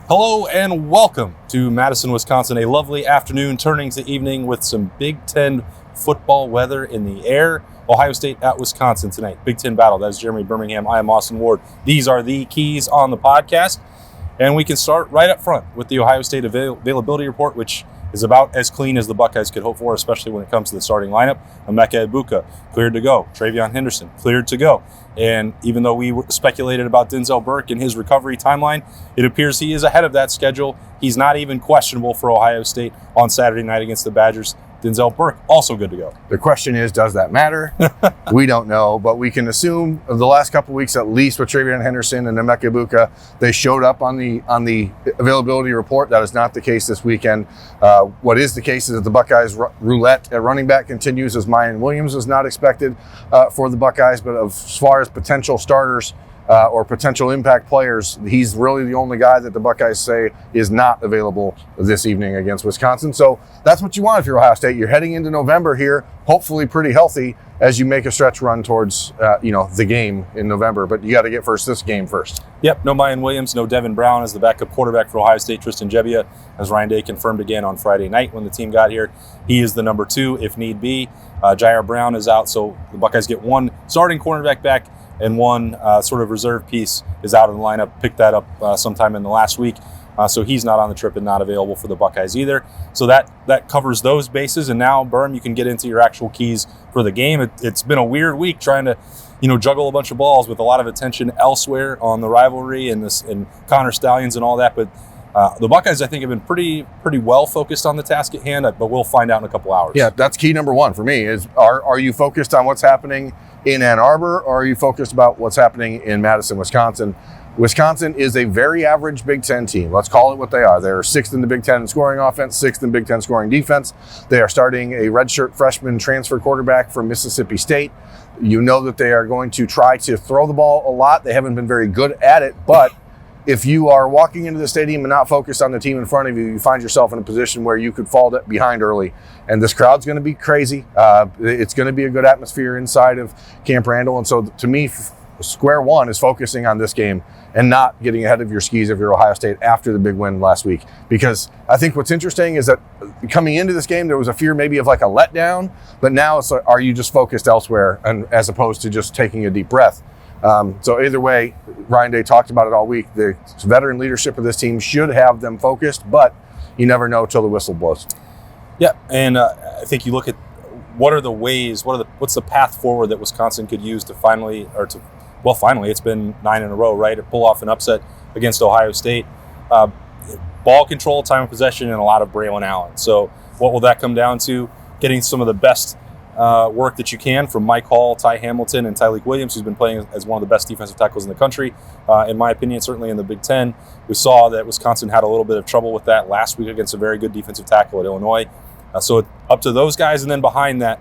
Hello and welcome to Madison, Wisconsin. A lovely afternoon turning to evening with some Big Ten football weather in the air. Ohio State at Wisconsin tonight. Big Ten battle. That is Jeremy Birmingham. I am Austin Ward. These are the keys on the podcast. And we can start right up front with the Ohio State availability report, which is about as clean as the Buckeyes could hope for, especially when it comes to the starting lineup. Emeka Egbuka, cleared to go. Travion Henderson, cleared to go. And even though we speculated about Denzel Burke and his recovery timeline, it appears he is ahead of that schedule. He's not even questionable for Ohio State on Saturday night against the Badgers. Denzel Burke, also good to go. The question is, does that matter? We don't know, but we can assume the last couple of weeks, at least with Travion Henderson and Emeka Egbuka, they showed up on the availability report. That is not the case this weekend. What is the case is that the Buckeyes roulette at running back continues, as Mayan Williams was not expected for the Buckeyes, but as far as potential starters or potential impact players, he's really the only guy that the Buckeyes say is not available this evening against Wisconsin. So that's what you want if you're Ohio State. You're heading into November here, hopefully pretty healthy as you make a stretch run towards the game in November. But you got to get this game first. Yep, no Mayan Williams, no Devin Brown as the backup quarterback for Ohio State. Tristan Gebbia, as Ryan Day confirmed again on Friday night when the team got here. He is the number 2 if need be. Jair Brown is out, so the Buckeyes get one starting cornerback back, and one sort of reserve piece is out of the lineup. Picked that up sometime in the last week. So he's not on the trip and not available for the Buckeyes either. So that covers those bases. And now, Berm, you can get into your actual keys for the game. It's been a weird week trying to juggle a bunch of balls with a lot of attention elsewhere on the rivalry and Connor Stallions and all that. But the Buckeyes, I think, have been pretty well focused on the task at hand, but we'll find out in a couple hours. Yeah, that's key number 1 for me is are you focused on what's happening in Ann Arbor, or are you focused about what's happening in Madison, Wisconsin? Wisconsin is a very average Big Ten team. Let's call it what they are. They're 6th in the Big Ten in scoring offense, 6th in Big Ten scoring defense. They are starting a redshirt freshman transfer quarterback from Mississippi State. You know that they are going to try to throw the ball a lot. They haven't been very good at it, but if you are walking into the stadium and not focused on the team in front of you, you find yourself in a position where you could fall behind early. And this crowd's going to be crazy. It's going to be a good atmosphere inside of Camp Randall. And so to me, square one is focusing on this game and not getting ahead of your skis if you're Ohio State after the big win last week. Because I think what's interesting is that coming into this game, there was a fear maybe of like a letdown, but now it's like, are you just focused elsewhere and as opposed to just taking a deep breath? So either way, Ryan Day talked about it all week. The veteran leadership of this team should have them focused, but you never know till the whistle blows. Yeah, and I think you look at what's the path forward that Wisconsin could use to finally, it's been 9 in a row, right? To pull off an upset against Ohio State. Ball control, time of possession, and a lot of Braelon Allen. So what will that come down to? Getting some of the best work that you can from Mike Hall, Ty Hamilton, and Tyleik Williams, who's been playing as one of the best defensive tackles in the country. In my opinion, certainly in the Big Ten. We saw that Wisconsin had a little bit of trouble with that last week against a very good defensive tackle at Illinois. So up to those guys, and then behind that,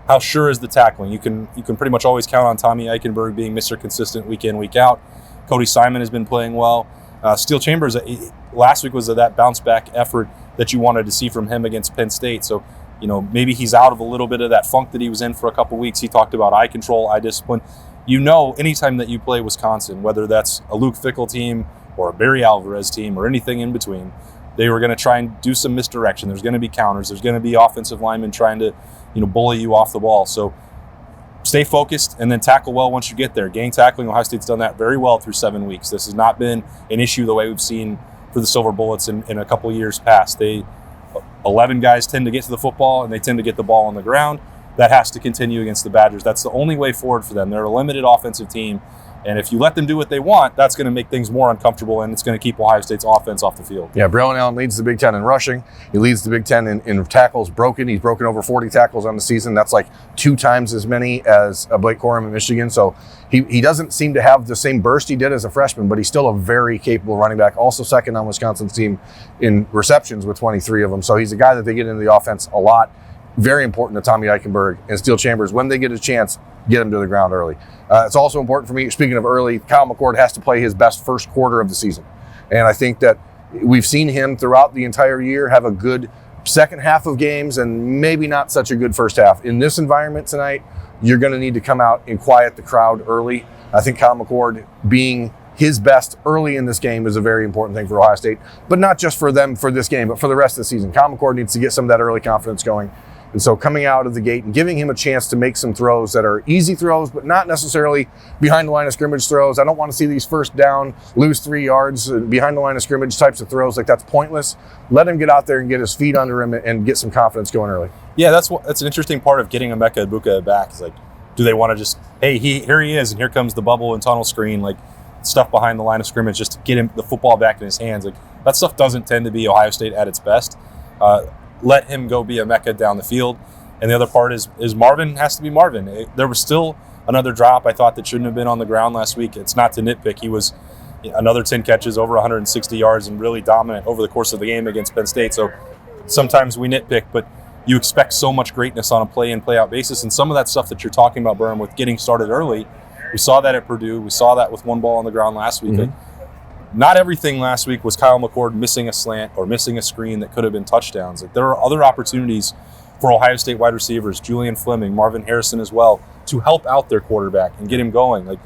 how sure is the tackling? You can pretty much always count on Tommy Eichenberg being Mr. Consistent week in, week out. Cody Simon has been playing well. Steele Chambers last week was that bounce back effort that you wanted to see from him against Penn State. So maybe he's out of a little bit of that funk that he was in for a couple weeks. He talked about eye control, eye discipline. Anytime that you play Wisconsin, whether that's a Luke Fickell team or a Barry Alvarez team or anything in between, they were going to try and do some misdirection. There's going to be counters. There's going to be offensive linemen trying to, bully you off the ball. So stay focused and then tackle well once you get there. Gang tackling, Ohio State's done that very well through 7 weeks. This has not been an issue the way we've seen for the Silver Bullets in a couple of years past. 11 guys tend to get to the football and they tend to get the ball on the ground. That has to continue against the Badgers. That's the only way forward for them. They're a limited offensive team. And if you let them do what they want, that's going to make things more uncomfortable, and it's going to keep Ohio State's offense off the field. Yeah, Braelon Allen leads the Big Ten in rushing. He leads the Big Ten in tackles broken. He's broken over 40 tackles on the season. That's like 2 times as many as Blake Corum in Michigan. So he doesn't seem to have the same burst he did as a freshman, but he's still a very capable running back. Also second on Wisconsin's team in receptions with 23 of them. So he's a guy that they get into the offense a lot. Very important to Tommy Eichenberg and Steele Chambers. When they get a chance, get him to the ground early. It's also important for me, speaking of early, Kyle McCord has to play his best first quarter of the season. And I think that we've seen him throughout the entire year have a good second half of games and maybe not such a good first half. In this environment tonight, you're going to need to come out and quiet the crowd early. I think Kyle McCord being his best early in this game is a very important thing for Ohio State, but not just for them for this game, but for the rest of the season. Common Core needs to get some of that early confidence going. And so coming out of the gate and giving him a chance to make some throws that are easy throws, but not necessarily behind the line of scrimmage throws. I don't want to see these first down, lose 3 yards, behind the line of scrimmage types of throws. Like, that's pointless. Let him get out there and get his feet under him and get some confidence going early. Yeah, that's an interesting part of getting Emeka Egbuka back. Is like, do they want to just, hey, here he is, and here comes the bubble and tunnel screen, like stuff behind the line of scrimmage just to get him the football back in his hands. Like, that stuff doesn't tend to be Ohio State at its best. Let him go be Emeka down the field. And the other part is Marvin has to be Marvin. There was still another drop I thought that shouldn't have been on the ground last week. It's not to nitpick. He was another 10 catches, over 160 yards, and really dominant over the course of the game against Penn State. So sometimes we nitpick, but you expect so much greatness on a play-in, play-out basis. And some of that stuff that you're talking about, Berm, with getting started early, we saw that at Purdue. We saw that with one ball on the ground last week. Mm-hmm. Not everything last week was Kyle McCord missing a slant or missing a screen that could have been touchdowns. Like, there are other opportunities for Ohio State wide receivers, Julian Fleming, Marvin Harrison as well, to help out their quarterback and get him going. Like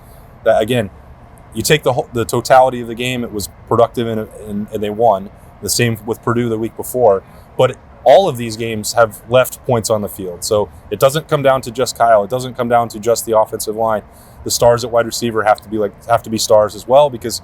that, again, you take the totality of the game, it was productive and they won. The same with Purdue the week before. But all of these games have left points on the field. So it doesn't come down to just Kyle. It doesn't come down to just the offensive line. The stars at wide receiver have to be stars as well, because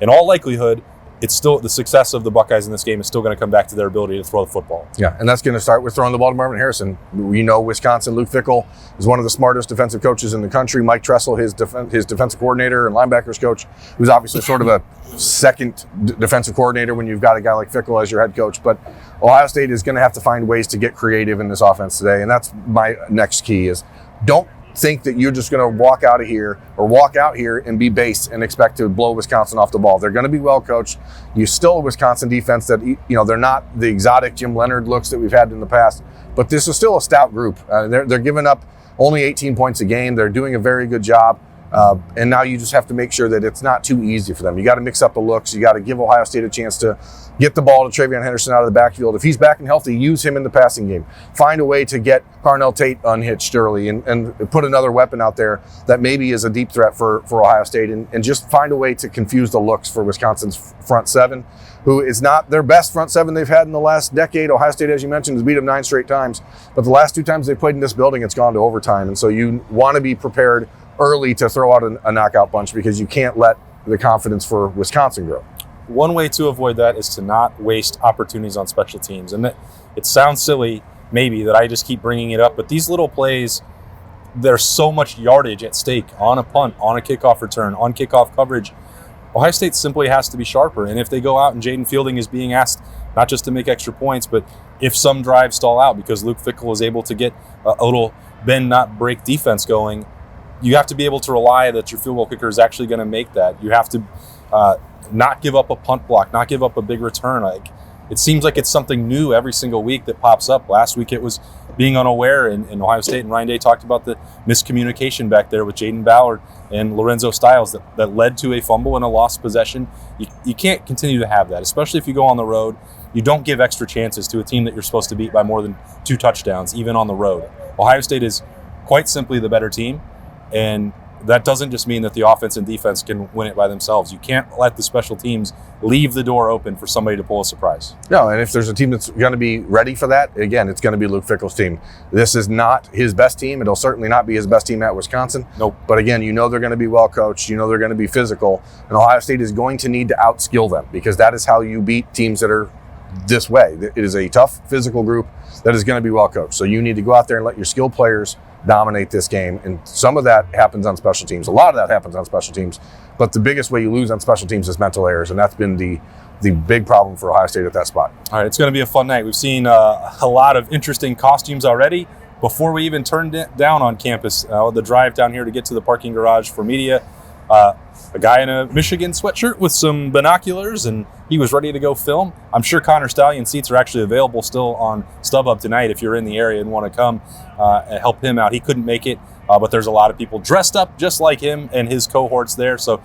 in all likelihood, it's still the success of the Buckeyes in this game is still going to come back to their ability to throw the football. Yeah, and that's going to start with throwing the ball to Marvin Harrison. We know Wisconsin, Luke Fickell is one of the smartest defensive coaches in the country. Mike Tressel, his defensive coordinator and linebackers coach, who's obviously sort of a second defensive coordinator when you've got a guy like Fickell as your head coach. But Ohio State is going to have to find ways to get creative in this offense today, and that's my next key is don't think that you're just going to walk out here and be base and expect to blow Wisconsin off the ball. They're going to be well coached. You still a Wisconsin defense that, they're not the exotic Jim Leonhard looks that we've had in the past, but this is still a stout group. They're giving up only 18 points a game. They're doing a very good job. And now you just have to make sure that it's not too easy for them. You got to mix up the looks. You got to give Ohio State a chance to get the ball to Travion Henderson out of the backfield. If he's back and healthy, use him in the passing game. Find a way to get Parnell Tate unhitched early and put another weapon out there that maybe is a deep threat for Ohio State, and just find a way to confuse the looks for Wisconsin's front seven, who is not their best front seven they've had in the last decade. Ohio State, as you mentioned, has beat them 9 straight times. But the last 2 times they played in this building, it's gone to overtime. And so you want to be prepared early to throw out a knockout punch, because you can't let the confidence for Wisconsin grow. One way to avoid that is to not waste opportunities on special teams. And it sounds silly, maybe, that I just keep bringing it up, but these little plays, there's so much yardage at stake on a punt, on a kickoff return, on kickoff coverage. Ohio State simply has to be sharper. And if they go out and Jaden Fielding is being asked not just to make extra points, but if some drives stall out because Luke Fickell is able to get a little bend, not break defense going, you have to be able to rely that your field goal kicker is actually going to make that. You have to not give up a punt block, not give up a big return. It seems like it's something new every single week that pops up. Last week it was being unaware, and Ohio State and Ryan Day talked about the miscommunication back there with Jaden Ballard and Lorenzo Styles that led to a fumble and a lost possession. You can't continue to have that, especially if you go on the road. You don't give extra chances to a team that you're supposed to beat by more than 2 touchdowns, even on the road. Ohio State is quite simply the better team. And that doesn't just mean that the offense and defense can win it by themselves. You can't let the special teams leave the door open for somebody to pull a surprise. No, and if there's a team that's going to be ready for that, again, it's going to be Luke Fickell's team. This is not his best team. It'll certainly not be his best team at Wisconsin. Nope. But again, they're going to be well coached. They're going to be physical. And Ohio State is going to need to outskill them, because that is how you beat teams that are this way. It is a tough physical group that is going to be well coached. So you need to go out there and let your skilled players dominate this game, and some of that happens on special teams. A lot of that happens on special teams, but the biggest way you lose on special teams is mental errors, and that's been the big problem for Ohio State at that spot. All right, it's going to be a fun night. We've seen a lot of interesting costumes already. Before we even turned it down on campus, the drive down here to get to the parking garage for media, a guy in a Michigan sweatshirt with some binoculars, and he was ready to go film. I'm sure Connor Stallion seats are actually available still on StubHub tonight if you're in the area and want to come and help him out. He couldn't make it, but there's a lot of people dressed up just like him and his cohorts there. So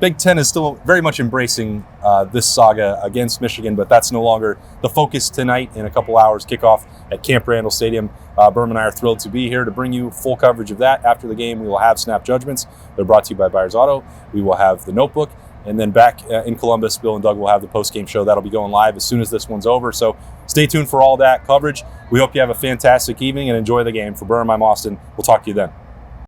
Big Ten is still very much embracing this saga against Michigan, but that's no longer the focus tonight. In a couple hours, kickoff at Camp Randall Stadium. Berm and I are thrilled to be here to bring you full coverage of that. After the game, we will have Snap Judgments. They're brought to you by Byers Auto. We will have the Notebook. And then back in Columbus, Bill and Doug will have the post-game show. That'll be going live as soon as this one's over. So stay tuned for all that coverage. We hope you have a fantastic evening and enjoy the game. For Berm, I'm Austin. We'll talk to you then.